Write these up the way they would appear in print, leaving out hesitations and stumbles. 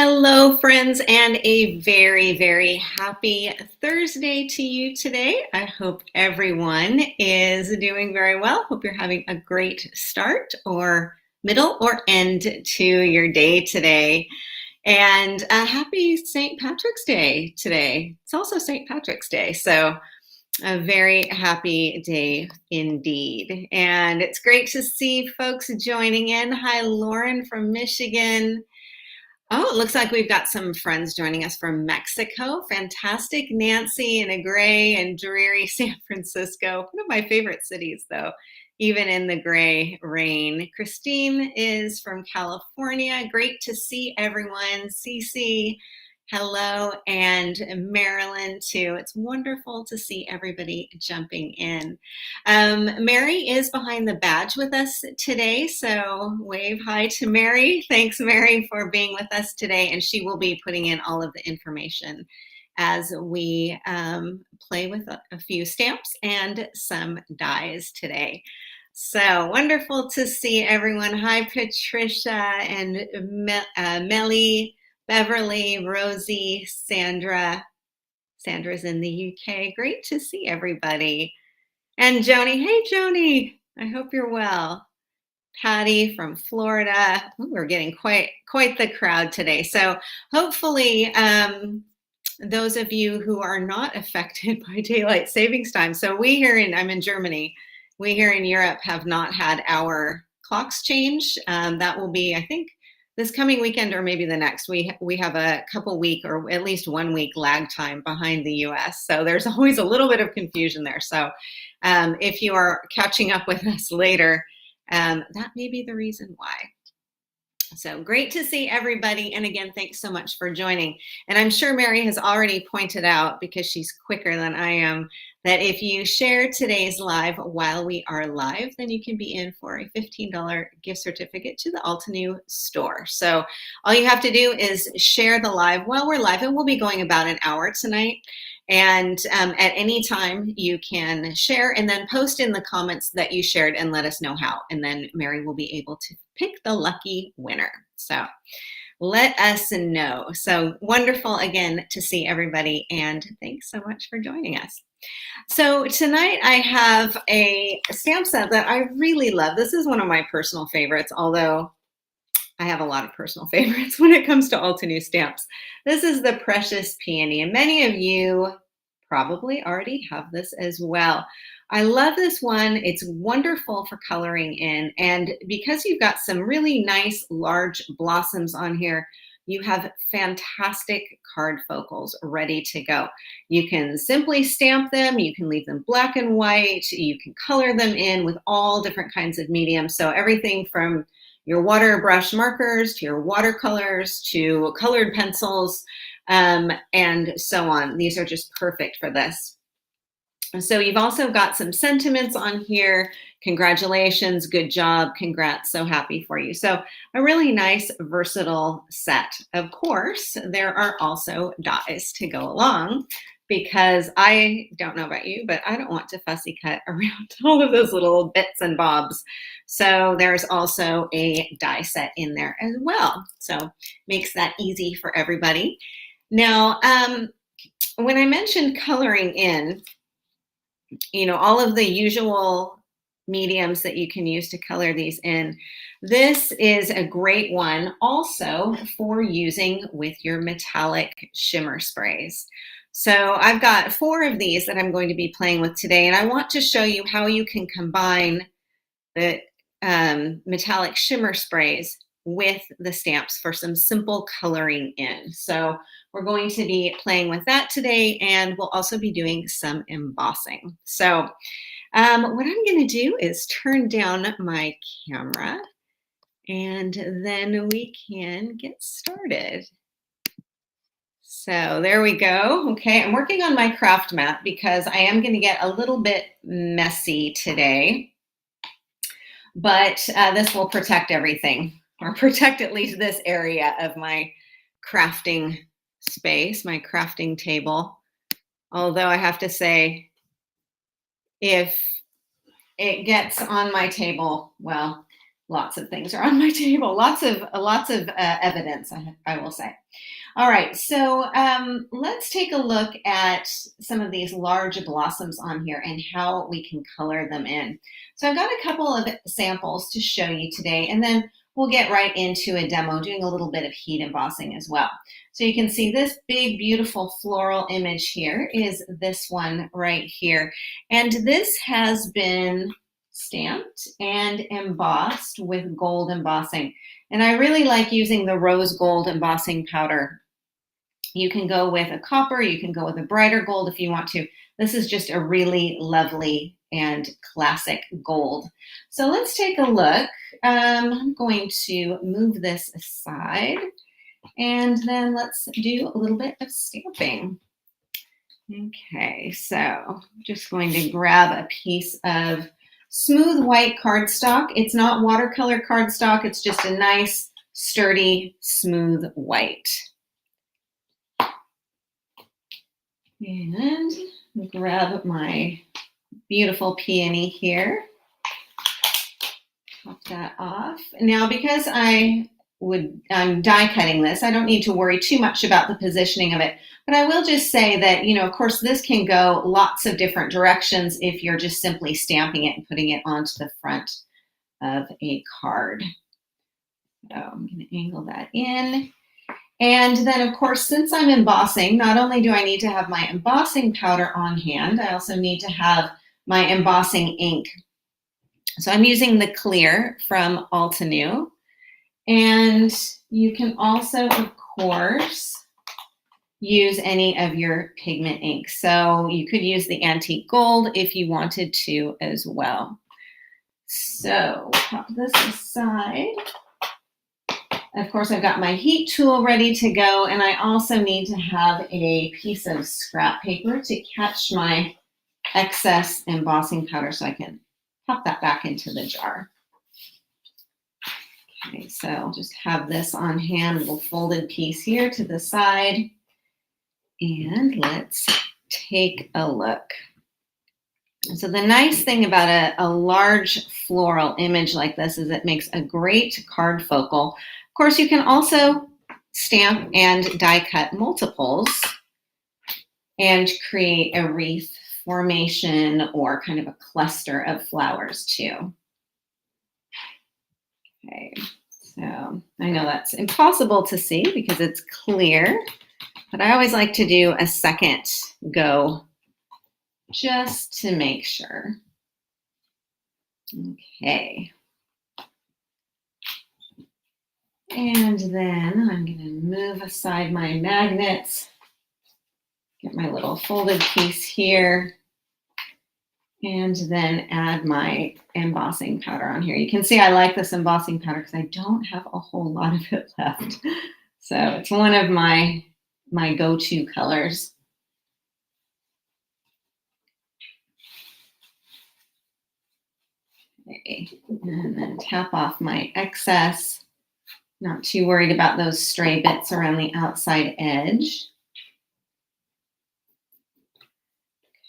Hello, friends, and a very, very happy Thursday to you today. I hope everyone is doing very well. Hope you're having a great start or middle or end to your day today. And a happy St. Patrick's Day today. It's also St. Patrick's Day, so a very happy day indeed. And it's great to see folks joining in. Hi, Lauren from Michigan. Oh, it looks like we've got some friends joining us from Mexico. Fantastic. Nancy in a gray and dreary San Francisco. One of my favorite cities, though, even in the gray rain. Christine is from California. Great to see everyone. Cece, hello. And Marilyn, too. It's wonderful to see everybody jumping in. Mary is behind the badge with us today, so wave hi to Mary. Thanks, Mary, for being with us today, and she will be putting in all of the information as we play with a few stamps and some dies today. So wonderful to see everyone. Hi, Patricia and Melly, Beverly, Rosie, Sandra. Sandra's in the UK. Great to see everybody. And Joni, hey Joni, I hope you're well. Patty from Florida. Ooh, we're getting quite the crowd today. So hopefully those of you who are not affected by daylight savings time. So I'm in Germany. We here in Europe have not had our clocks change. That will be, I think, this coming weekend or maybe the next. We have a couple week or at least 1 week lag time behind the US. So there's always a little bit of confusion there. So if you are catching up with us later, that may be the reason why. So great to see everybody. And again, thanks so much for joining. And I'm sure Mary has already pointed out, because she's quicker than I am, that if you share today's live while we are live, then you can be in for a $15 gift certificate to the Altenew store. So all you have to do is share the live while we're live, and we'll be going about an hour tonight. And at any time you can share and then post in the comments that you shared and let us know how. And then Mary will be able to pick the lucky winner. So let us know. So wonderful again to see everybody, and thanks so much for joining us. So tonight I have a stamp set that I really love. This is one of my personal favorites, although I have a lot of personal favorites when it comes to Altenew stamps. This is the Precious Peony, and many of you probably already have this as well. I love this one. It's wonderful for coloring in, and because you've got some really nice large blossoms on here, you have fantastic card focals ready to go. You can simply stamp them, you can leave them black and white, you can color them in with all different kinds of mediums. So everything from your water brush markers to your watercolors to colored pencils and so on. These are just perfect for this. So you've also got some sentiments on here. Congratulations, good job, congrats, so happy for you. So a really nice versatile set. Of course, there are also dies to go along, because I don't know about you, but I don't want to fussy cut around all of those little bits and bobs. So there's also a die set in there as well. So makes that easy for everybody. Now, when I mentioned coloring in, all of the usual mediums that you can use to color these in, this is a great one also for using with your metallic shimmer sprays. So I've got 4 of these that I'm going to be playing with today, and I want to show you how you can combine the metallic shimmer sprays with the stamps for some simple coloring in. So we're going to be playing with that today, and we'll also be doing some embossing. So what I'm going to do is turn down my camera, and then we can get started. So there we go. Okay, I'm working on my craft mat because I am going to get a little bit messy today, but this will protect everything, or protect at least this area of my crafting space, my crafting table. Although I have to say, if it gets on my table, well, lots of things are on my table. Lots of evidence, I will say. All right, so let's take a look at some of these large blossoms on here and how we can color them in. So I've got a couple of samples to show you today, and then we'll get right into a demo doing a little bit of heat embossing as well. So you can see this big, beautiful floral image here is this one right here. And this has been stamped and embossed with gold embossing. And I really like using the rose gold embossing powder. You can go with a copper, you can go with a brighter gold if you want to. This is just a really lovely and classic gold. So let's take a look. I'm going to move this aside and then let's do a little bit of stamping. Okay, so I'm just going to grab a piece of smooth white cardstock. It's not watercolor cardstock, it's just a nice, sturdy, smooth white. And grab my beautiful peony here. Pop that off. Now, because I'm die cutting this, I don't need to worry too much about the positioning of it. But I will just say that, of course, this can go lots of different directions if you're just simply stamping it and putting it onto the front of a card. So I'm going to angle that in. And then, of course, since I'm embossing, not only do I need to have my embossing powder on hand, I also need to have my embossing ink. So I'm using the clear from Altenew. And you can also, of course, use any of your pigment ink. So you could use the antique gold if you wanted to as well. So pop this aside. Of course, I've got my heat tool ready to go, and I also need to have a piece of scrap paper to catch my excess embossing powder so I can pop that back into the jar. Okay, so I'll just have this on hand, a little folded piece here to the side. And let's take a look. So the nice thing about a large floral image like this is it makes a great card focal. Of course, you can also stamp and die cut multiples and create a wreath formation or kind of a cluster of flowers too. Okay, so I know that's impossible to see because it's clear, but I always like to do a second go just to make sure. Okay. And then I'm going to move aside my magnets, get my little folded piece here, and then add my embossing powder on here. You can see I like this embossing powder because I don't have a whole lot of it left. So it's one of my go-to colors. Okay. And then tap off my excess. Not too worried about those stray bits around the outside edge.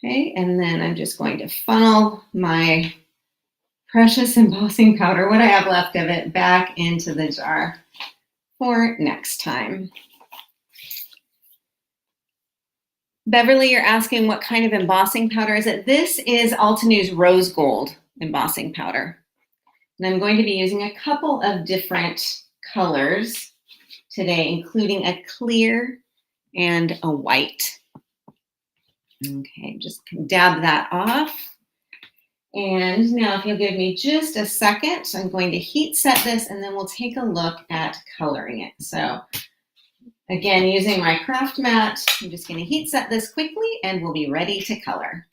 Okay, and then I'm just going to funnel my precious embossing powder, what I have left of it, back into the jar for next time. Beverly, you're asking what kind of embossing powder is it? This is Altenew's Rose Gold embossing powder. And I'm going to be using a couple of different colors today, including a clear and a white. Okay, just dab that off. And now if you'll give me just a second, I'm going to heat set this and then we'll take a look at coloring it. So again, using my craft mat, I'm just going to heat set this quickly and we'll be ready to color.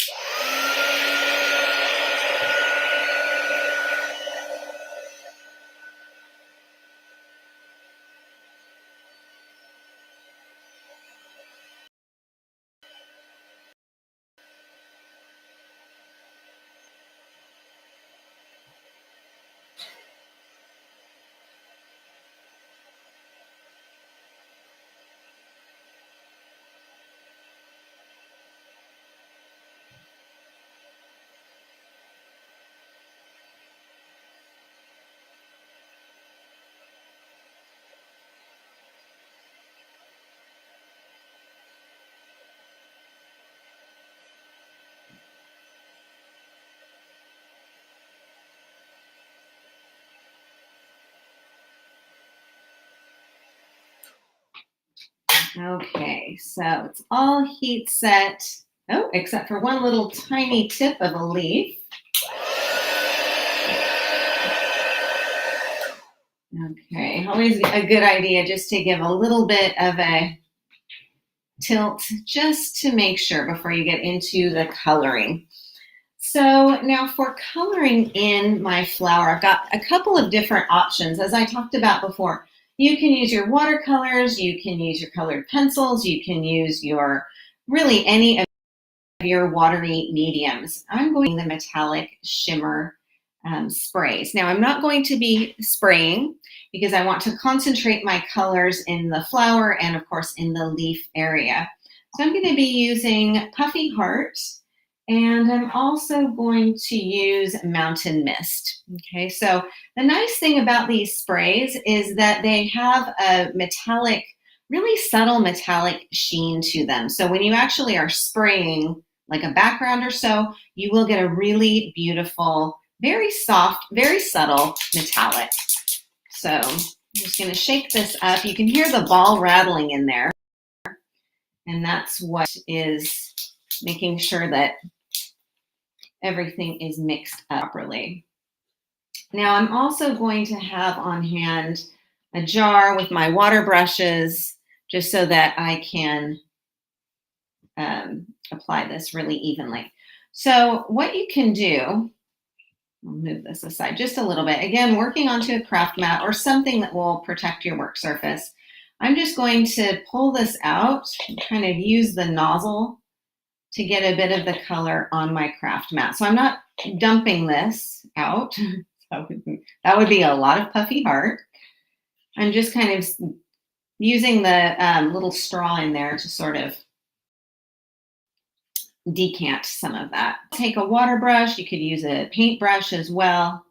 Okay, so it's all heat set. Oh, except for one little tiny tip of a leaf. Okay, always a good idea just to give a little bit of a tilt just to make sure before you get into the coloring. So now for coloring in my flower, I've got a couple of different options. As I talked about before, you can use your watercolors, you can use your colored pencils, you can use your really any of your watery mediums. I'm going the metallic shimmer sprays. Now I'm not going to be spraying because I want to concentrate my colors in the flower and of course in the leaf area. So I'm going to be using Puffy Heart, and I'm also going to use Mountain Mist. Okay, so the nice thing about these sprays is that they have a metallic, really subtle metallic sheen to them. So when you actually are spraying like a background or so, you will get a really beautiful, very soft, very subtle metallic. So I'm just going to shake this up. You can hear the ball rattling in there, and that's what is making sure that everything is mixed up properly. Now I'm also going to have on hand a jar with my water brushes just so that I can apply this really evenly. So what you can do, I'll move this aside just a little bit. Again, working onto a craft mat or something that will protect your work surface. I'm just going to pull this out and kind of use the nozzle to get a bit of the color on my craft mat. So I'm not dumping this out. That would be a lot of Puffy Heart. I'm just kind of using the little straw in there to sort of decant some of that. Take a water brush, you could use a paintbrush as well,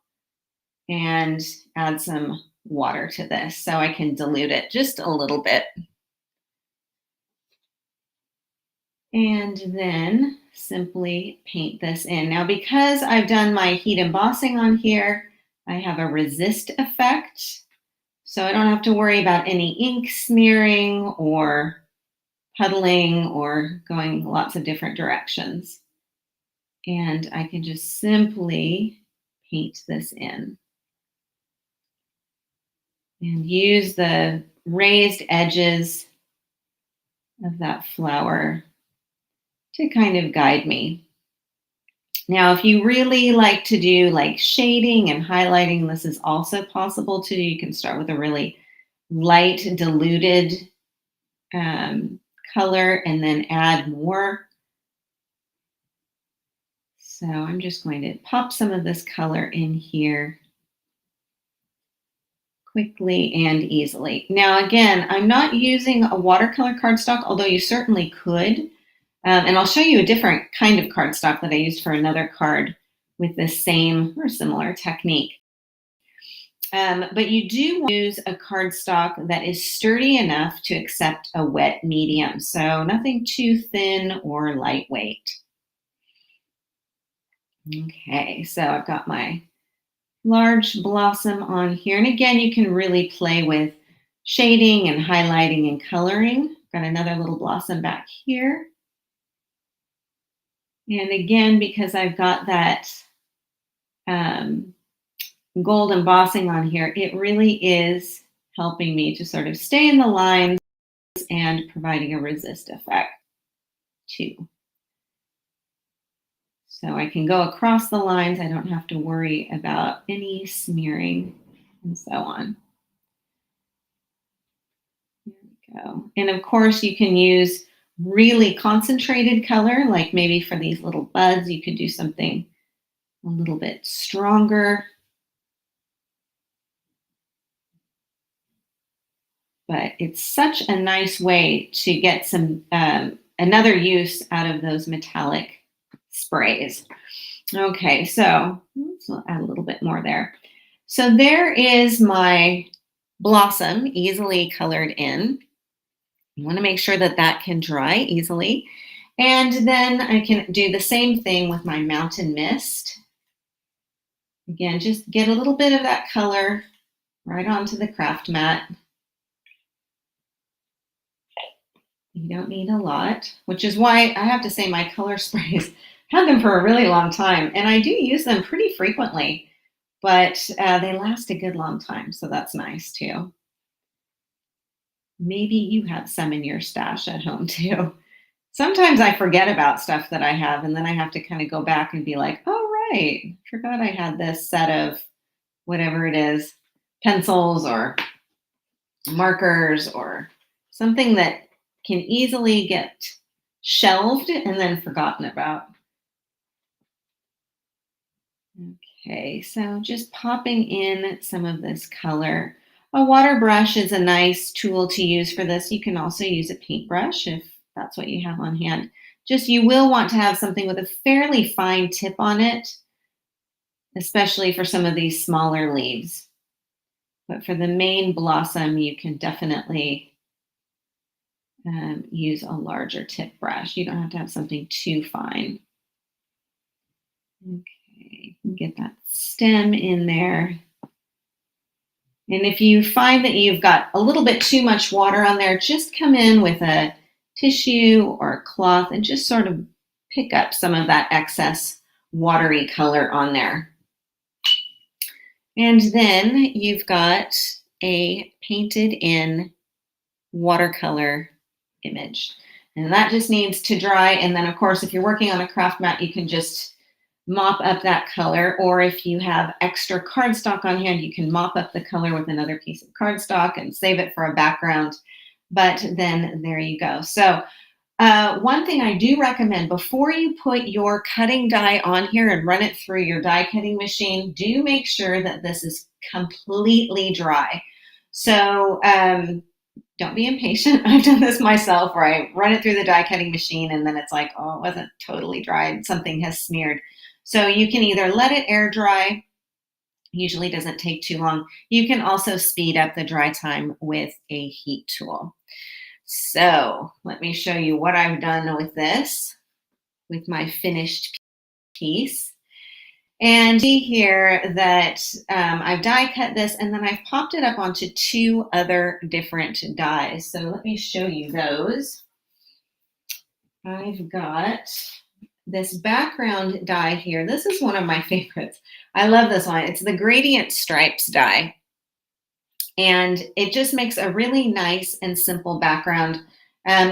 and add some water to this so I can dilute it just a little bit. And then simply paint this in. Now, because I've done my heat embossing on here, I have a resist effect, so I don't have to worry about any ink smearing or puddling or going lots of different directions. And I can just simply paint this in and use the raised edges of that flower to kind of guide me. Now, if you really like to do like shading and highlighting, this is also possible to do. You can start with a really light diluted color and then add more. So I'm just going to pop some of this color in here quickly and easily. Now, again, I'm not using a watercolor cardstock, although you certainly could. And I'll show you a different kind of cardstock that I used for another card with the same or similar technique. But you do use a cardstock that is sturdy enough to accept a wet medium. So nothing too thin or lightweight. Okay, so I've got my large blossom on here. And again, you can really play with shading and highlighting and coloring. Got another little blossom back here. And again, because I've got that gold embossing on here, it really is helping me to sort of stay in the lines and providing a resist effect too. So I can go across the lines. I don't have to worry about any smearing and so on. There we go. And of course, you can use really concentrated color, like maybe for these little buds, you could do something a little bit stronger. But it's such a nice way to get some another use out of those metallic sprays. Okay, so let's add a little bit more there. So there is my blossom easily colored in. You want to make sure that that can dry easily. And then I can do the same thing with my Mountain Mist. Again, just get a little bit of that color right onto the craft mat. You don't need a lot, which is why I have to say my color sprays had them for a really long time, and I do use them pretty frequently, but they last a good long time, so that's nice too. Maybe you have some in your stash at home too. Sometimes I forget about stuff that I have, and then I have to kind of go back and be like, oh, right, forgot I had this set of whatever it is, pencils or markers or something that can easily get shelved and then forgotten about. Okay, so just popping in some of this color. A water brush is a nice tool to use for this. You can also use a paintbrush if that's what you have on hand. Just you will want to have something with a fairly fine tip on it, especially for some of these smaller leaves. But for the main blossom, you can definitely use a larger tip brush. You don't have to have something too fine. Okay, get that stem in there. And if you find that you've got a little bit too much water on there, just come in with a tissue or a cloth and just sort of pick up some of that excess watery color on there. And then you've got a painted in watercolor image. And that just needs to dry. And then, of course, if you're working on a craft mat, you can just mop up that color. Or if you have extra cardstock on hand, you can mop up the color with another piece of cardstock and save it for a background. But then there you go. So one thing I do recommend before you put your cutting die on here and run it through your die cutting machine, do make sure that this is completely dry. So don't be impatient. I've done this myself where I run it through the die cutting machine and then it's like, oh, it wasn't totally dry. Something has smeared. So you can either let it air dry, usually doesn't take too long. You can also speed up the dry time with a heat tool. So let me show you what I've done with this, with my finished piece. And see here that I've die cut this and then I've popped it up onto two other different dies. So let me show you those. I've got this background die here. This is one of my favorites. I love this one. It's the Gradient Stripes die. And it just makes a really nice and simple background.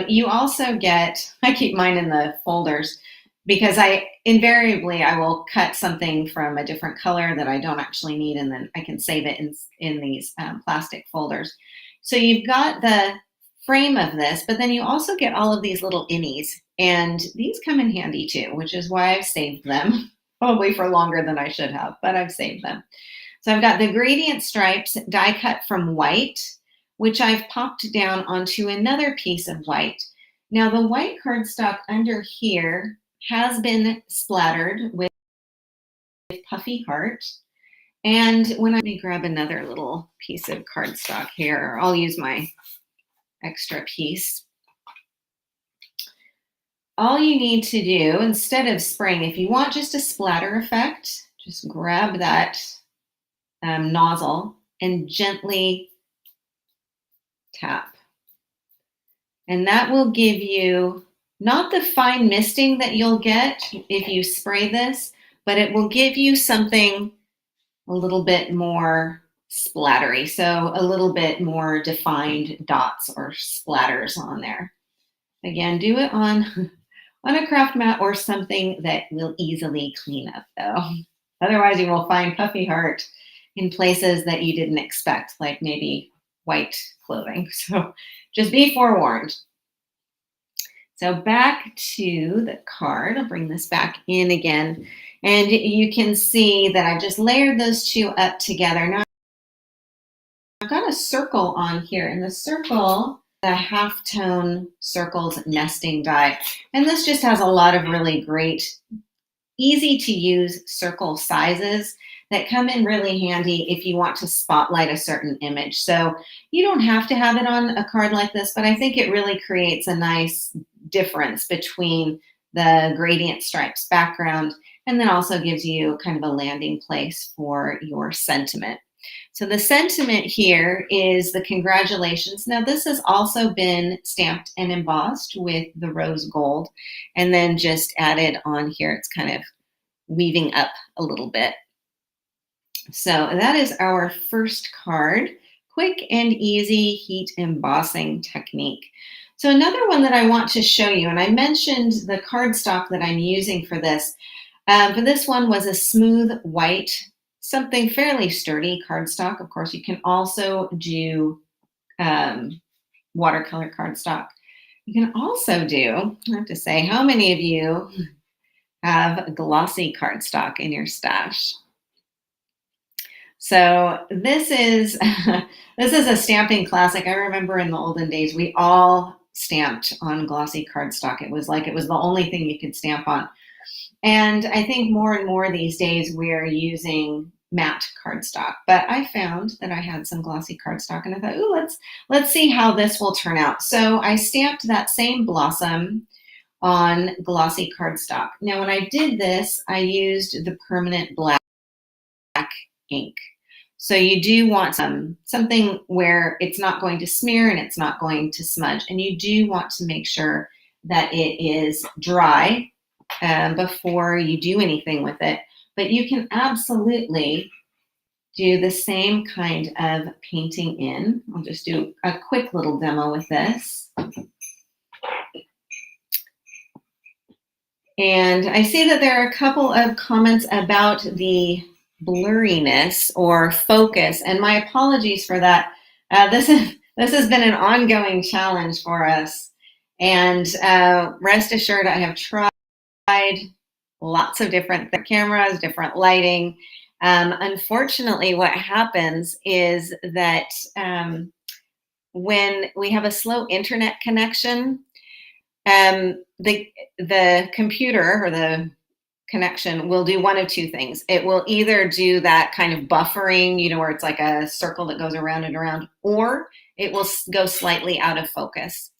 You also get, I keep mine in the folders because I will cut something from a different color that I don't actually need, and then I can save it in these plastic folders. So you've got the frame of this, but then you also get all of these little innies, and these come in handy too, which is why I've saved them, probably for longer than I should have, but I've saved them. So I've got the Gradient Stripes die cut from white, which I've popped down onto another piece of white. Now the white cardstock under here has been splattered with Puffy Heart. And let me grab another little piece of cardstock here. I'll use my extra piece. All you need to do, instead of spraying, if you want just a splatter effect, just grab that nozzle and gently tap. And that will give you not the fine misting that you'll get if you spray this, but it will give you something a little bit more splattery. So a little bit more defined dots or splatters on there. Again, do it on a craft mat or something that will easily clean up though. Otherwise you will find Puffy Heart in places that you didn't expect, like maybe white clothing. So just be forewarned. So back to the card, I'll bring this back in again. And you can see that I just layered those two up together. Now I've got a circle on here, and the circle, the halftone circles nesting die. And this just has a lot of really great, easy to use circle sizes that come in really handy if you want to spotlight a certain image. So you don't have to have it on a card like this, but I think it really creates a nice difference between the Gradient Stripes background and then also gives you kind of a landing place for your sentiment. So the sentiment here is the congratulations. Now this has also been stamped and embossed with the rose gold and then just added on here. It's kind of weaving up a little bit. So that is our first card. Quick and easy heat embossing technique. So another one that I want to show you, and I mentioned the cardstock that I'm using for this. For this one was a smooth white, something fairly sturdy cardstock. Of course, you can also do watercolor cardstock. You can also do, I have to say, how many of you have glossy cardstock in your stash? So this is this is a stamping classic. I remember in the olden days, we all stamped on glossy cardstock. It was like it was the only thing you could stamp on. And I think more and more these days we're using matte cardstock. But I found that I had some glossy cardstock, and I thought, ooh, let's see how this will turn out. So I stamped that same blossom on glossy cardstock. Now, when I did this, I used the permanent black ink. So you do want something where it's not going to smear and it's not going to smudge. And you do want to make sure that it is dry before you do anything with it. But you can absolutely do the same kind of painting in. I'll just do a quick little demo with this. And I see that there are a couple of comments about the blurriness or focus, and my apologies for that. This has been an ongoing challenge for us, and rest assured I have tried lots of different cameras, different lighting. Unfortunately, what happens is that when we have a slow internet connection, the computer or the connection will do one of two things. It will either do that kind of buffering, you know, where it's like a circle that goes around and around, or it will go slightly out of focus.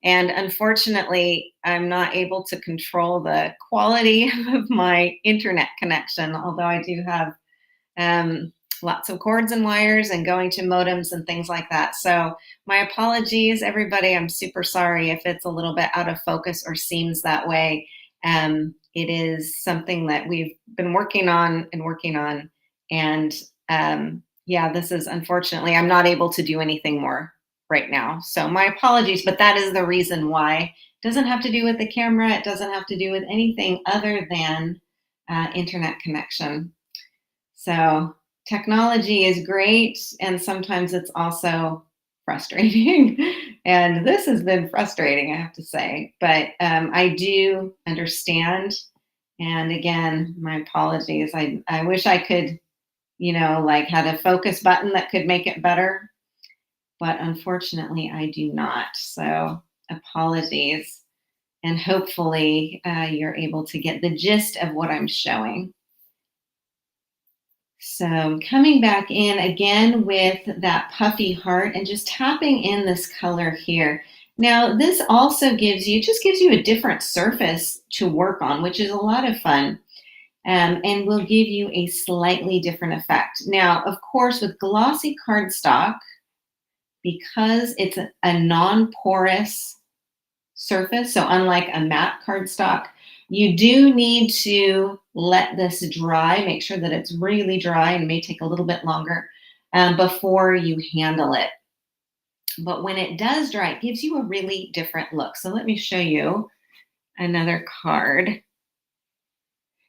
And unfortunately, I'm not able to control the quality of my internet connection, although I do have lots of cords and wires and going to modems and things like that. So my apologies, everybody. I'm super sorry if it's a little bit out of focus or seems that way. It is something that we've been working on. And yeah, this is unfortunately, I'm not able to do anything more right now. So my apologies, but that is the reason why. It doesn't have to do with the camera. It doesn't have to do with anything other than internet connection. So technology is great, and sometimes it's also frustrating. And this has been frustrating, I have to say, but I do understand. And again, my apologies. I wish I could, you know, like had a focus button that could make it better, but unfortunately I do not. So apologies. And hopefully you're able to get the gist of what I'm showing. So coming back in again with that puffy heart and just tapping in this color here. Now this also gives you a different surface to work on, which is a lot of fun, and will give you a slightly different effect. Now, of course, with glossy cardstock, because it's a non-porous surface, so unlike a matte cardstock, you do need to let this dry, make sure that it's really dry, and it may take a little bit longer before you handle it. But when it does dry, it gives you a really different look. So let me show you another card.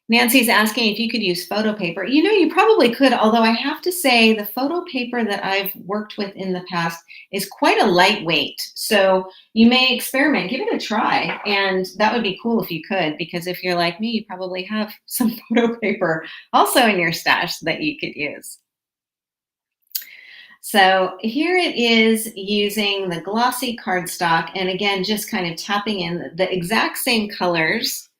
Nancy's asking if you could use photo paper. You know, you probably could, although I have to say the photo paper that I've worked with in the past is quite a lightweight. So you may experiment, give it a try. And that would be cool if you could, because if you're like me, you probably have some photo paper also in your stash that you could use. So here it is using the glossy cardstock. And again, just kind of tapping in the exact same colors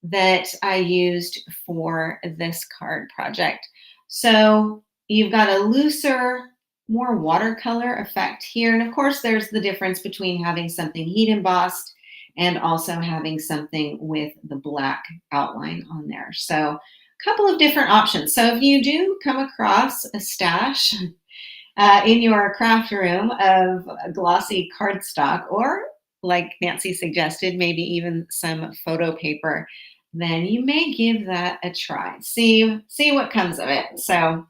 that I used for this card project. So you've got a looser, more watercolor effect here. And of course, there's the difference between having something heat embossed and also having something with the black outline on there. So couple of different options. So if you do come across a stash in your craft room of glossy cardstock, or like Nancy suggested, maybe even some photo paper, then you may give that a try. See what comes of it. So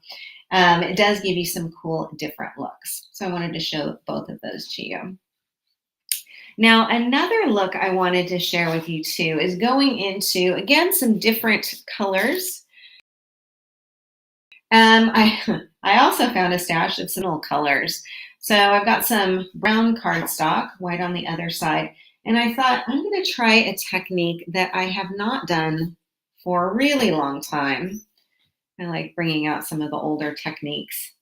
it does give you some cool different looks. So I wanted to show both of those to you. Now, another look I wanted to share with you too is going into, again, some different colors. I also found a stash of some colors. So I've got some brown cardstock, white on the other side, and I thought I'm going to try a technique that I have not done for a really long time. I like bringing out some of the older techniques.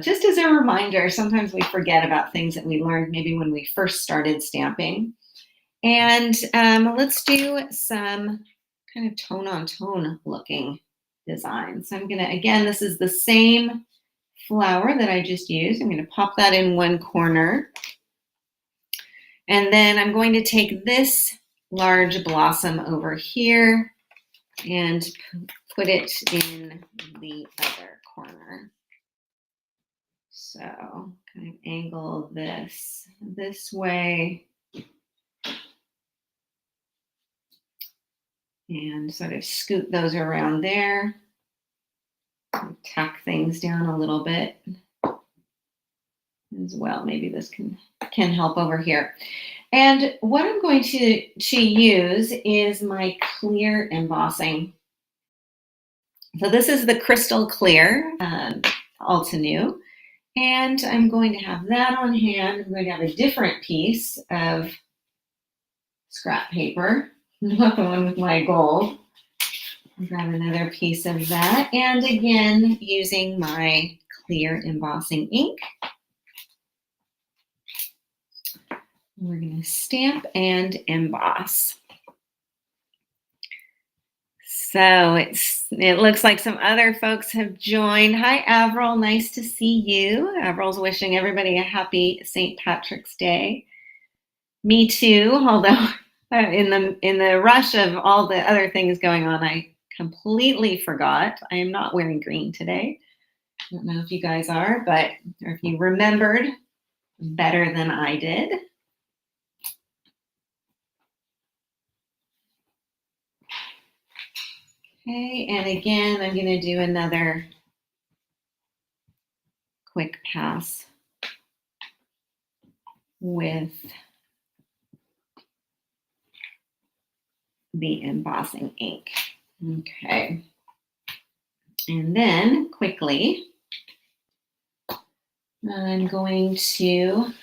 Just as a reminder, sometimes we forget about things that we learned maybe when we first started stamping. And let's do some kind of tone-on-tone looking design. So I'm going to, again, this is the same flower that I just used. I'm going to pop that in one corner. And then I'm going to take this large blossom over here and put it in the other corner. So kind of angle this way and sort of scoot those around there. Tack things down a little bit as well. Maybe this can help over here. And what I'm going to use is my clear embossing. So this is the crystal clear Alta New. And I'm going to have that on hand. I'm going to have a different piece of scrap paper, not the one with my gold. I'll grab another piece of that. And again, using my clear embossing ink. We're going to stamp and emboss. So it looks like some other folks have joined. Hi, Avril. Nice to see you. Avril's wishing everybody a happy St. Patrick's Day. Me too, although in the rush of all the other things going on, I completely forgot. I am not wearing green today. I don't know if you guys are, or if you remembered better than I did. Okay, and again, I'm going to do another quick pass with the embossing ink. Okay, and then quickly, I'm going to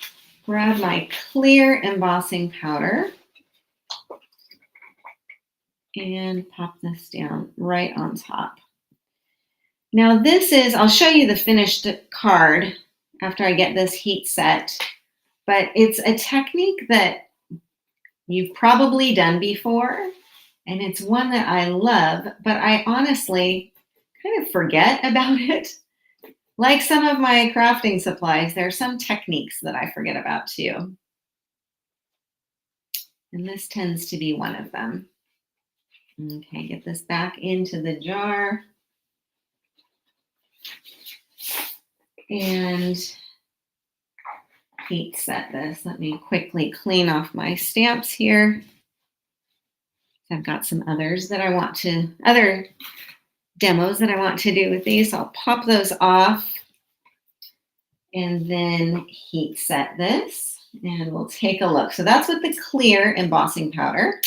grab my clear embossing powder and pop this down right on top. Now I'll show you the finished card after I get this heat set, but it's a technique that you've probably done before, and it's one that I love, but I honestly kind of forget about it. Like some of my crafting supplies, there are some techniques that I forget about too. And this tends to be one of them. Okay, get this back into the jar. And heat set this. Let me quickly clean off my stamps here. I've got some other demos that I want to do with these. So I'll pop those off and then heat set this, and we'll take a look. So that's with the clear embossing powder.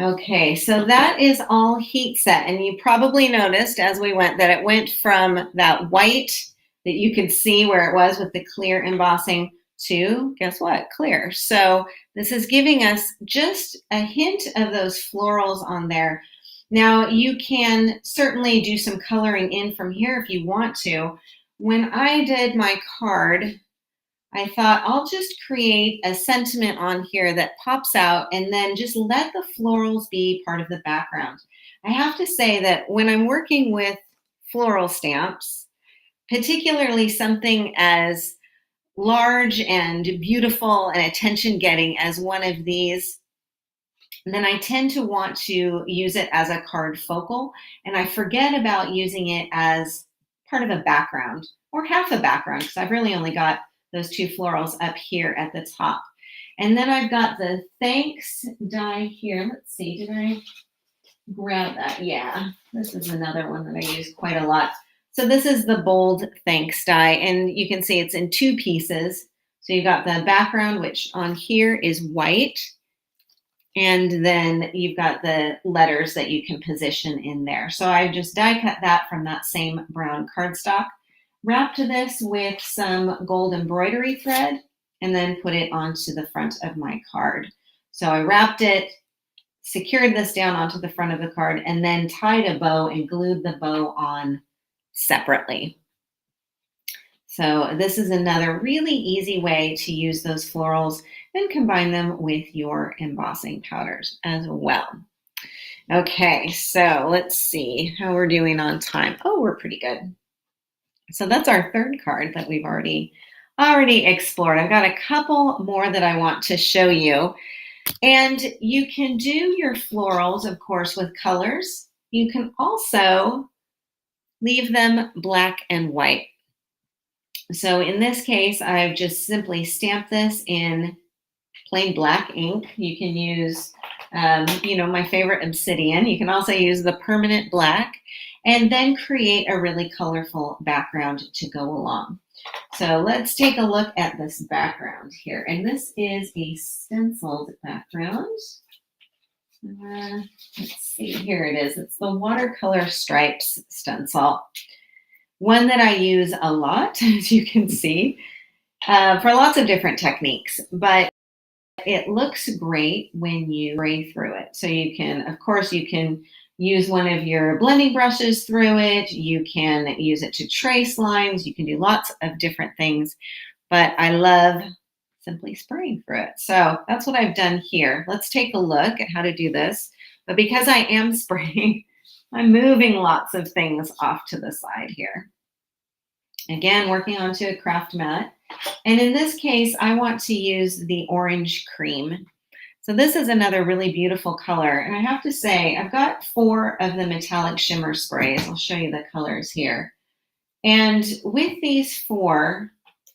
Okay, so that is all heat set. And you probably noticed as we went that it went from that white that you could see where it was with the clear embossing to, guess what, clear. So this is giving us just a hint of those florals on there. Now you can certainly do some coloring in from here if you want to. When I did my card, I thought I'll just create a sentiment on here that pops out and then just let the florals be part of the background. I have to say that when I'm working with floral stamps, particularly something as large and beautiful and attention getting as one of these, then I tend to want to use it as a card focal, and I forget about using it as part of a background or half a background because I've really only got those two florals up here at the top. And then I've got the thanks die here. Let's see, did I grab that? Yeah, this is another one that I use quite a lot. So this is the bold thanks die, and you can see it's in two pieces. So you've got the background, which on here is white, and then you've got the letters that you can position in there. So I just die cut that from that same brown cardstock, wrapped this with some gold embroidery thread, and then put it onto the front of my card. So I wrapped it, secured this down onto the front of the card, and then tied a bow and glued the bow on separately. So this is another really easy way to use those florals and combine them with your embossing powders as well. Okay, so let's see how we're doing on time. Oh, we're pretty good. So that's our third card that we've already explored. I've got a couple more that I want to show you. And you can do your florals, of course, with colors. You can also leave them black and white. So in this case, I've just simply stamped this in plain black ink. You can use, my favorite obsidian. You can also use the permanent black and then create a really colorful background to go along. So let's take a look at this background here. And this is a stenciled background. Let's see, here it is. It's the Watercolor Stripes stencil. One that I use a lot, as you can see, for lots of different techniques. But it looks great when you spray through it. So you can, of course, you can use one of your blending brushes through it. You can use it to trace lines. You can do lots of different things, but I love simply spraying through it. So that's what I've done here. Let's take a look at how to do this. But because I am spraying, I'm moving lots of things off to the side here. Again, working onto a craft mat. And in this case, I want to use the orange cream. So this is another really beautiful color. And I have to say, I've got 4 of the metallic shimmer sprays. I'll show you the colors here. And with these 4,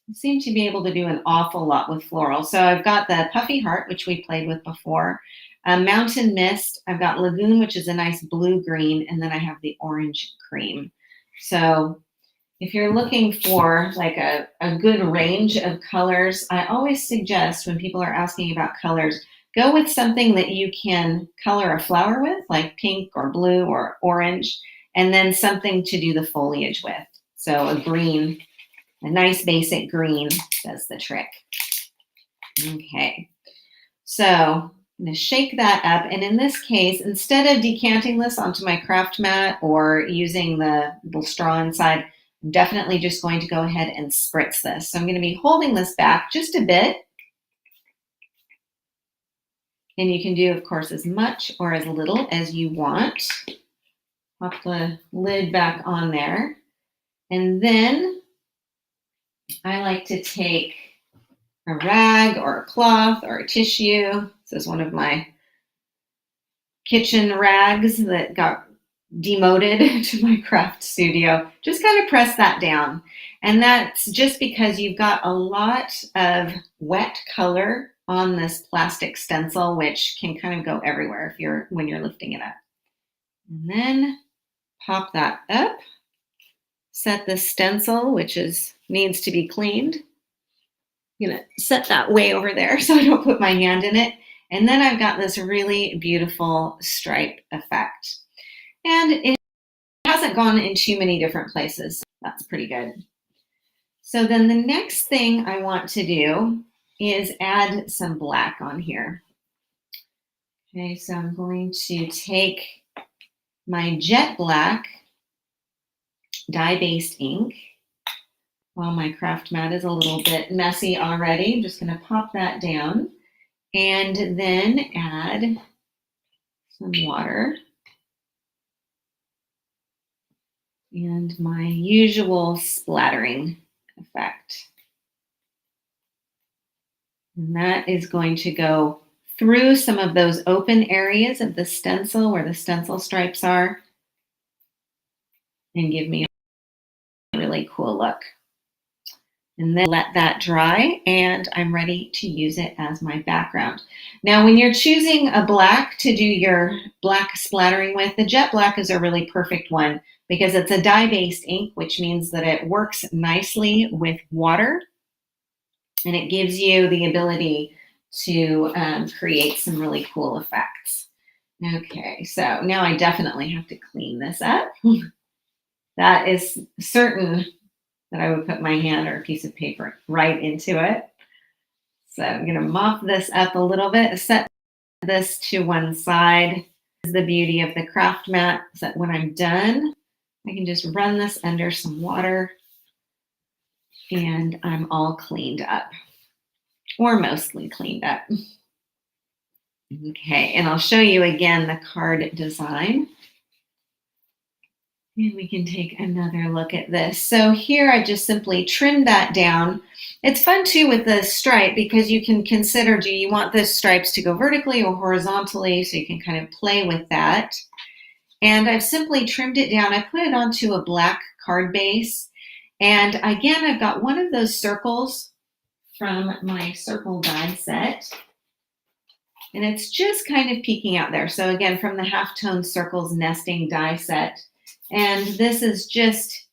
I seem to be able to do an awful lot with floral. So I've got the Puffy Heart, which we played with before, Mountain Mist. I've got Lagoon, which is a nice blue-green, and then I have the orange cream. So if you're looking for like a good range of colors, I always suggest when people are asking about colors, go with something that you can color a flower with, like pink or blue or orange, and then something to do the foliage with. So a green, a nice basic green does the trick. Okay, so I'm going to shake that up. And in this case, instead of decanting this onto my craft mat or using the little straw inside, I'm definitely just going to go ahead and spritz this. So I'm going to be holding this back just a bit. And you can do, of course, as much or as little as you want. Pop the lid back on there. And then I like to take a rag or a cloth or a tissue. This is one of my kitchen rags that got demoted to my craft studio. Just kind of press that down. And that's just because you've got a lot of wet color on this plastic stencil, which can kind of go everywhere when you're lifting it up. And then pop that up. Set the stencil, which needs to be cleaned. I'm gonna set that way over there so I don't put my hand in it. And then I've got this really beautiful stripe effect. And it hasn't gone in too many different places. That's pretty good. So then the next thing I want to do is add some black on here. Okay, so I'm going to take my jet black dye-based ink. While my craft mat is a little bit messy already, I'm just going to pop that down and then add some water and my usual splattering effect. And that is going to go through some of those open areas of the stencil where the stencil stripes are and give me a really cool look. And then let that dry, and I'm ready to use it as my background. Now, when you're choosing a black to do your black splattering with, the jet black is a really perfect one because it's a dye-based ink, which means that it works nicely with water, and it gives you the ability to create some really cool effects. Okay, so now I definitely have to clean this up. That is certain that I would put my hand or a piece of paper right into it. So I'm going to mop this up a little bit, set this to one side. This is the beauty of the craft mat, is that when I'm done, I can just run this under some water and I'm all cleaned up, or mostly cleaned up. Okay, and I'll show you again the card design. And we can take another look at this. So here I just simply trimmed that down. It's fun too with the stripe because you can consider, do you want the stripes to go vertically or horizontally? So you can kind of play with that. And I've simply trimmed it down. I put it onto a black card base. And again, I've got one of those circles from my circle die set. And it's just kind of peeking out there. So again, from the halftone circles nesting die set. And this is just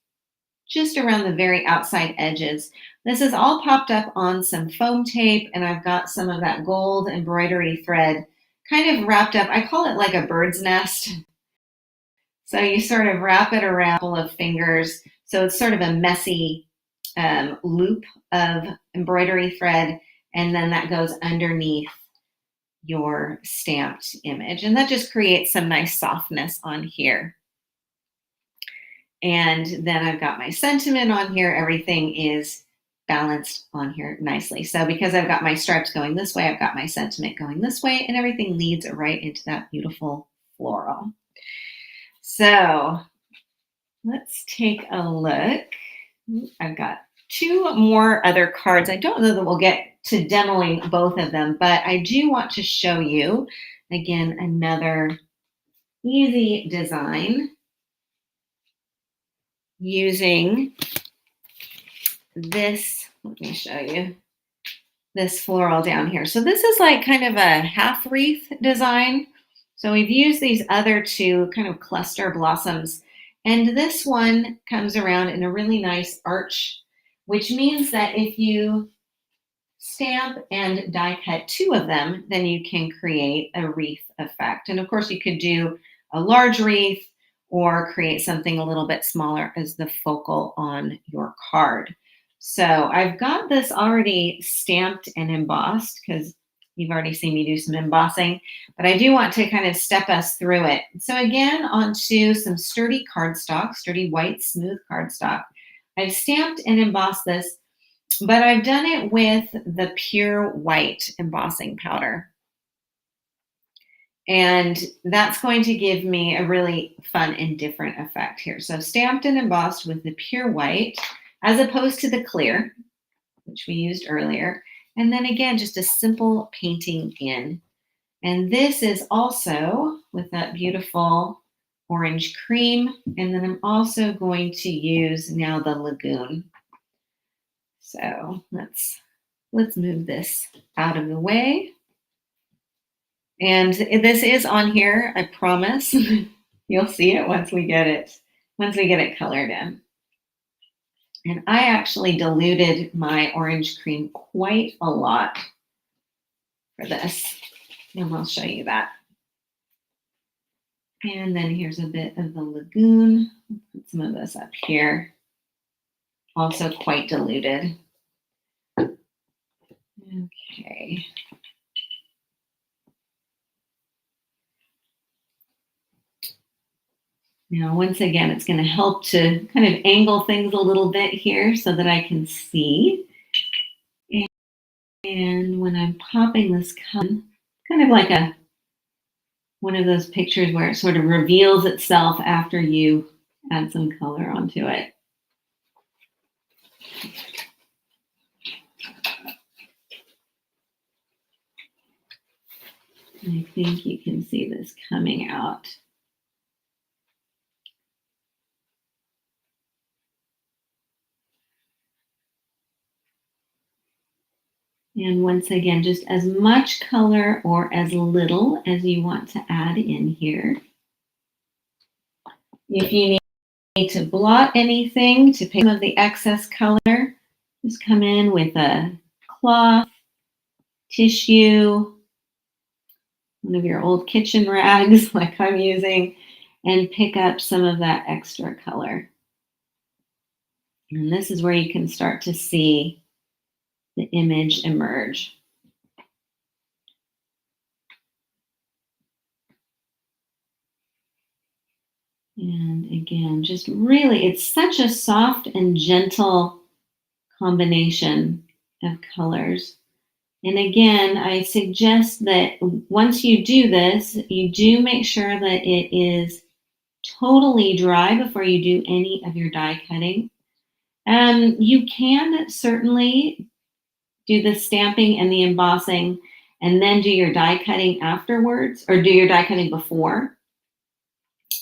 around the very outside edges. This is all popped up on some foam tape, and I've got some of that gold embroidery thread kind of wrapped up. I call it like a bird's nest. So you sort of wrap it around a couple of fingers. So it's sort of a messy loop of embroidery thread, and then that goes underneath your stamped image. And that just creates some nice softness on here. And then I've got my sentiment on here. Everything is balanced on here nicely. So because I've got my stripes going this way, I've got my sentiment going this way, and everything leads right into that beautiful floral. So let's take a look. I've got two more other cards. I don't know that we'll get to demoing both of them, but I do want to show you, again, another easy design using this. Let me show you this floral down here. So this is like kind of a half wreath design. So we've used these other two kind of cluster blossoms, and this one comes around in a really nice arch, which means that if you stamp and die cut two of them, then you can create a wreath effect. And of course you could do a large wreath or create something a little bit smaller as the focal on your card. So I've got this already stamped and embossed because you've already seen me do some embossing, but I do want to kind of step us through it. So again, onto some sturdy cardstock, sturdy white smooth cardstock. I've stamped and embossed this, but I've done it with the pure white embossing powder. And that's going to give me a really fun and different effect here. So stamped and embossed with the pure white, as opposed to the clear, which we used earlier. And then again, just a simple painting in. And this is also with that beautiful orange cream. And then I'm also going to use now the lagoon. So let's move this out of the way. And this is on here, I promise. You'll see it once we get it colored in. And I actually diluted my orange cream quite a lot for this. and we'll show you that. And then here's a bit of the lagoon. Put some of this up here. Also quite diluted. Okay. Now, once again, it's going to help to kind of angle things a little bit here so that I can see. And when I'm popping this color, kind of like one of those pictures where it sort of reveals itself after you add some color onto it. I think you can see this coming out. And once again, just as much color or as little as you want to add in here. If you need to blot anything, to pick some of the excess color, just come in with a cloth, tissue, one of your old kitchen rags like I'm using, and pick up some of that extra color. And this is where you can start to see the image emerge. And again, just really, it's such a soft and gentle combination of colors. And again, I suggest that once you do this, you do make sure that it is totally dry before you do any of your die cutting. You can certainly do the stamping and the embossing and then do your die cutting afterwards, or do your die cutting before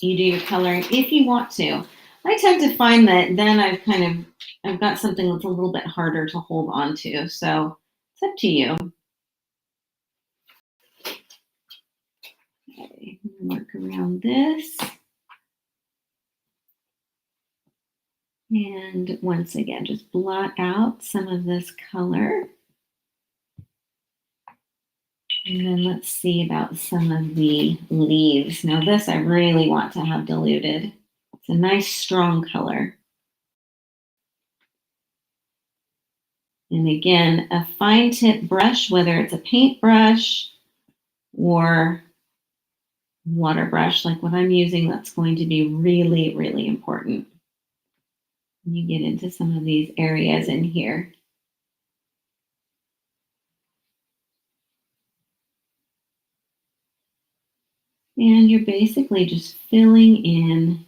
you do your coloring if you want to. I tend to find that then I've got something that's a little bit harder to hold on to. So it's up to you. Okay, work around this. And once again, just blot out some of this color. And then let's see about some of the leaves. Now this I really want to have diluted. It's a nice strong color. And again, a fine tip brush, whether it's a paintbrush or water brush like what I'm using, that's going to be really, really important when you get into some of these areas in here. And you're basically just filling in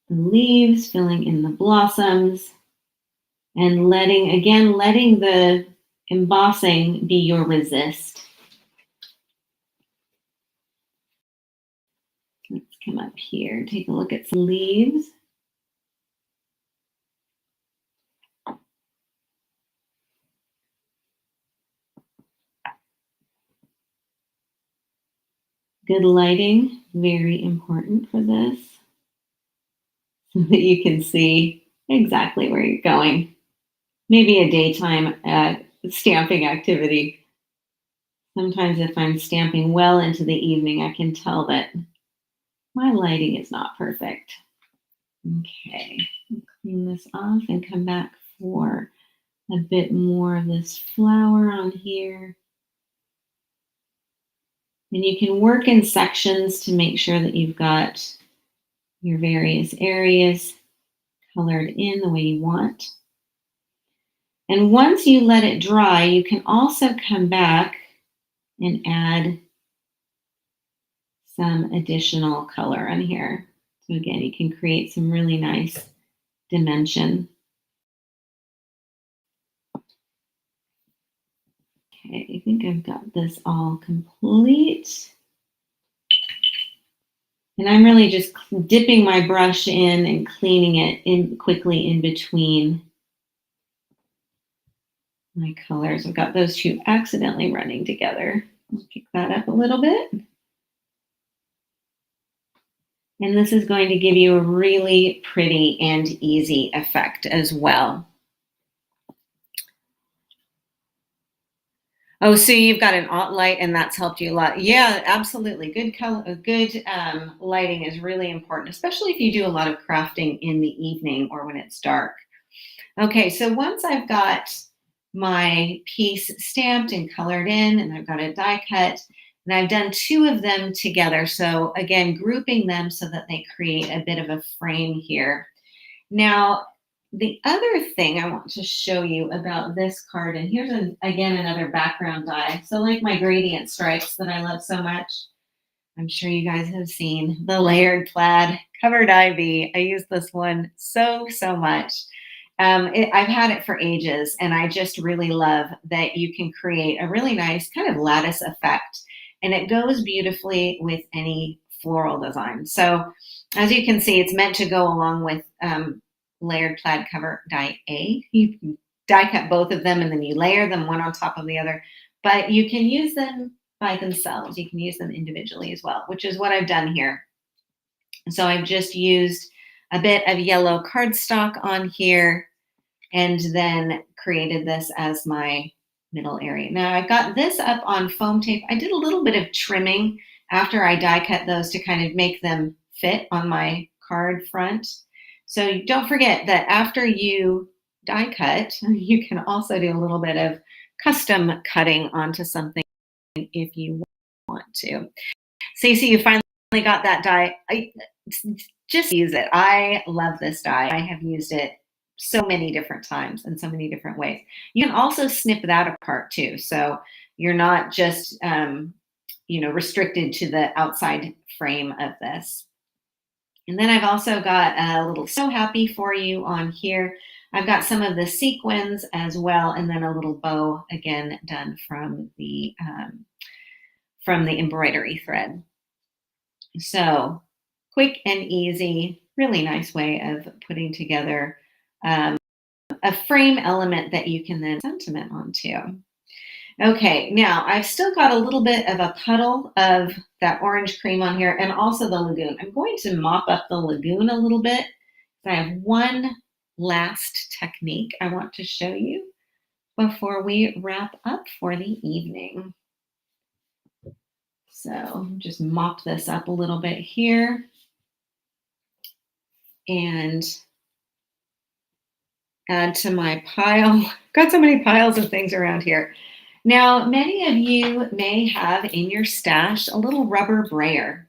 the leaves, filling in the blossoms, and letting the embossing be your resist. Let's come up here, take a look at some leaves. Good lighting, very important for this, so that you can see exactly where you're going. Maybe a daytime stamping activity. Sometimes if I'm stamping well into the evening, I can tell that my lighting is not perfect. Okay, clean this off and come back for a bit more of this flower on here. And you can work in sections to make sure that you've got your various areas colored in the way you want. And once you let it dry, you can also come back and add some additional color on here. So again, you can create some really nice dimension. Okay, I think I've got this all complete. And I'm really just dipping my brush in and cleaning it in quickly in between my colors. I've got those two accidentally running together. I'll pick that up a little bit. And this is going to give you a really pretty and easy effect as well. Oh, so you've got an alt light and that's helped you a lot. Yeah, absolutely. Good color, good lighting is really important, especially if you do a lot of crafting in the evening or when it's dark. Okay, so once I've got my piece stamped and colored in, and I've got a die cut, and I've done two of them together. So again, grouping them so that they create a bit of a frame here. Now, the other thing I want to show you about this card, and here's again another background die. So like my gradient stripes that I love so much, I'm sure you guys have seen the layered plaid covered ivy. I use this one so much. I've had it for ages, and I just really love that you can create a really nice kind of lattice effect, and it goes beautifully with any floral design. So as you can see, it's meant to go along with layered plaid cover die A. You die cut both of them, and then you layer them one on top of the other, but you can use them by themselves. You can use them individually as well, which is what I've done here. So I've just used a bit of yellow cardstock on here and then created this as my middle area. Now I've got this up on foam tape. I did a little bit of trimming after I die cut those to kind of make them fit on my card front. So don't forget that after you die cut, you can also do a little bit of custom cutting onto something if you want to. So you see you finally got that die. Just use it. I love this die. I have used it so many different times in so many different ways. You can also snip that apart too. So you're not just, restricted to the outside frame of this. And then I've also got a little So Happy for you on here. I've got some of the sequins as well, and then a little bow again done from the embroidery thread. So quick and easy, really nice way of putting together a frame element that you can then sentiment onto. Okay, now I've still got a little bit of a puddle of that orange cream on here and also the lagoon. I'm going to mop up the lagoon a little bit. I have one last technique I want to show you before we wrap up for the evening. So just mop this up a little bit here and add to my pile. Got so many piles of things around here. Now, many of you may have in your stash a little rubber brayer.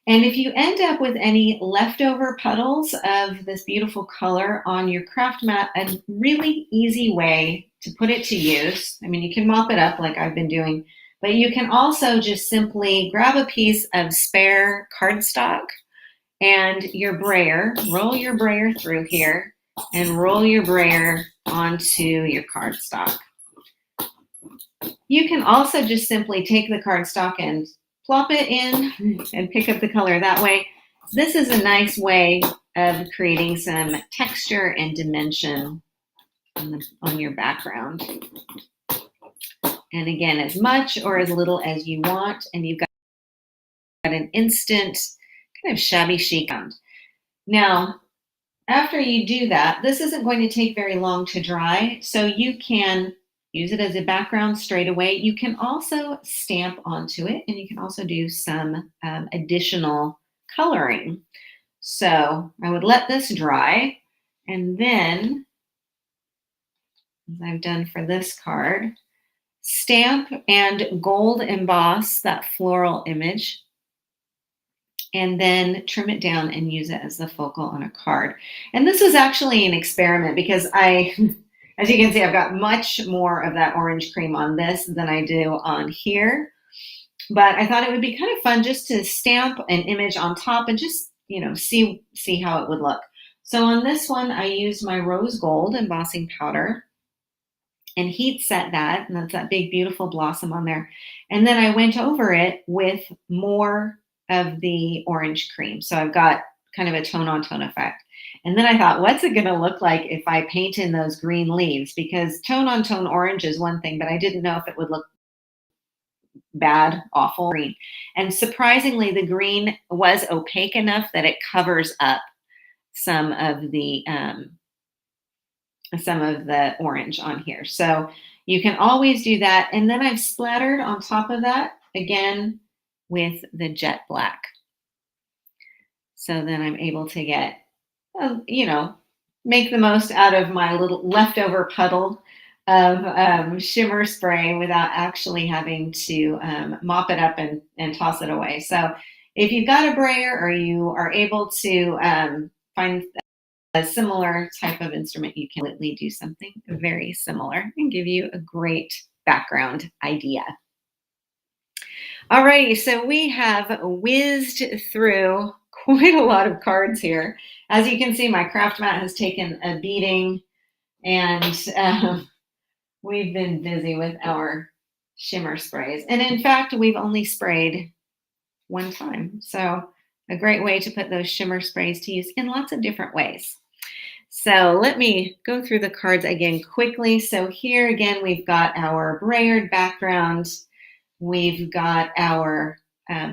And if you end up with any leftover puddles of this beautiful color on your craft mat, a really easy way to put it to use, I mean, you can mop it up like I've been doing, but you can also just simply grab a piece of spare cardstock and your brayer, roll your brayer through here and roll your brayer onto your cardstock. You can also just simply take the cardstock and plop it in and pick up the color that way. This is a nice way of creating some texture and dimension on your background. And again, as much or as little as you want, and you've got an instant kind of shabby chic sound. Now, after you do that, this isn't going to take very long to dry, so you can use it as a background straight away. You can also stamp onto it, and you can also do some additional coloring. So I would let this dry, and then, as I've done for this card, stamp and gold emboss that floral image, and then trim it down and use it as the focal on a card. And this is actually an experiment because as you can see, I've got much more of that orange cream on this than I do on here. But I thought it would be kind of fun just to stamp an image on top and just, see how it would look. So on this one, I used my rose gold embossing powder and heat set that, and that's that big, beautiful blossom on there. And then I went over it with more of the orange cream. So I've got kind of a tone on tone effect. And then I thought, what's it going to look like if I paint in those green leaves? Because tone on tone orange is one thing, but I didn't know if it would look bad, awful green. And surprisingly, the green was opaque enough that it covers up some of the orange on here. So You can always do that. And then I've splattered on top of that again with the jet black. So then I'm able to get, make the most out of my little leftover puddle of shimmer spray without actually having to mop it up and toss it away. So if you've got a brayer or you are able to find a similar type of instrument, you can literally do something very similar and give you a great background idea. Alrighty, so we have whizzed through quite a lot of cards here. As you can see, my craft mat has taken a beating, and we've been busy with our shimmer sprays. And in fact, we've only sprayed one time. So a great way to put those shimmer sprays to use in lots of different ways. So let me go through the cards again quickly. So here again, we've got our brayered background. We've got our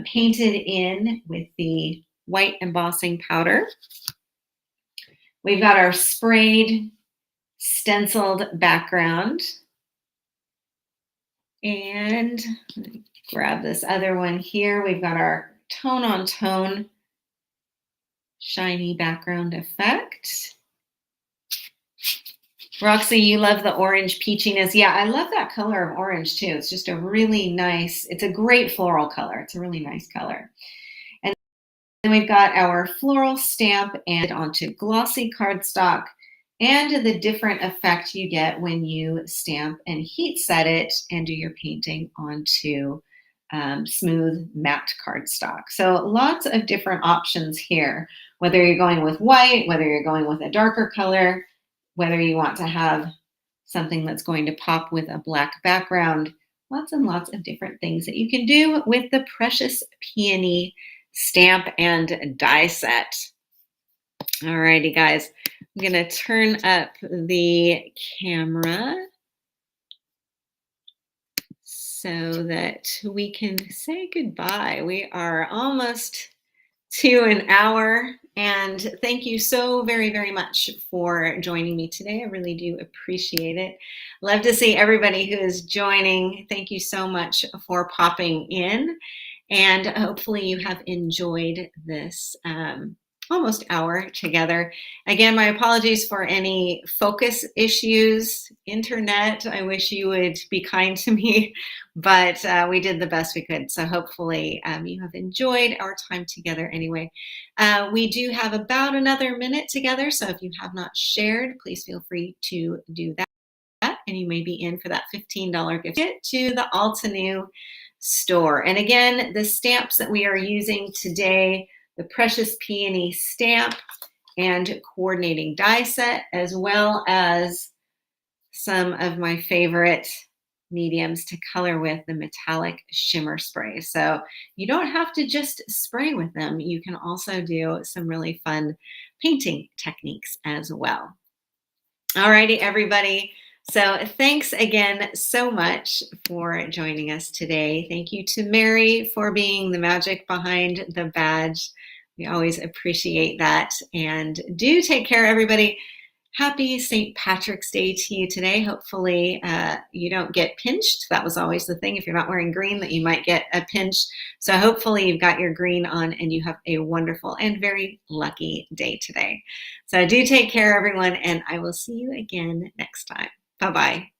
painted in with the white embossing powder. We've got our sprayed stenciled background. And let me grab this other one here. We've got our tone on tone shiny background effect. Roxy, you love the orange peachiness. Yeah, I love that color of orange too. It's just a really nice, it's a great floral color. It's a really nice color. And then we've got our floral stamp and onto glossy cardstock and the different effect you get when you stamp and heat set it and do your painting onto smooth matte cardstock. So lots of different options here, whether you're going with white, whether you're going with a darker color, whether you want to have something that's going to pop with a black background, lots and lots of different things that you can do with the Precious Peony stamp and die set. Alrighty, guys, I'm gonna turn up the camera so that we can say goodbye. We are almost to an hour. And thank you so very, very much for joining me today. I really do appreciate it. Love to see everybody who is joining. Thank you so much for popping in. And hopefully you have enjoyed this almost hour together. Again, my apologies for any focus issues. Internet, I wish you would be kind to me, but we did the best we could. So hopefully you have enjoyed our time together anyway. We do have about another minute together, so if you have not shared, please feel free to do that. And you may be in for that $15 gift to the Altenew store. And again, the stamps that we are using today, the Precious Peony stamp and coordinating die set, as well as some of my favorite mediums to color with, the metallic shimmer spray. So you don't have to just spray with them. You can also do some really fun painting techniques as well. Alrighty, everybody. So thanks again so much for joining us today. Thank you to Mary for being the magic behind the badge. We always appreciate that. And do take care, everybody. Happy St. Patrick's Day to you today. Hopefully you don't get pinched. That was always the thing. If you're not wearing green, that you might get a pinch. So hopefully you've got your green on and you have a wonderful and very lucky day today. So do take care, everyone, and I will see you again next time. Bye-bye.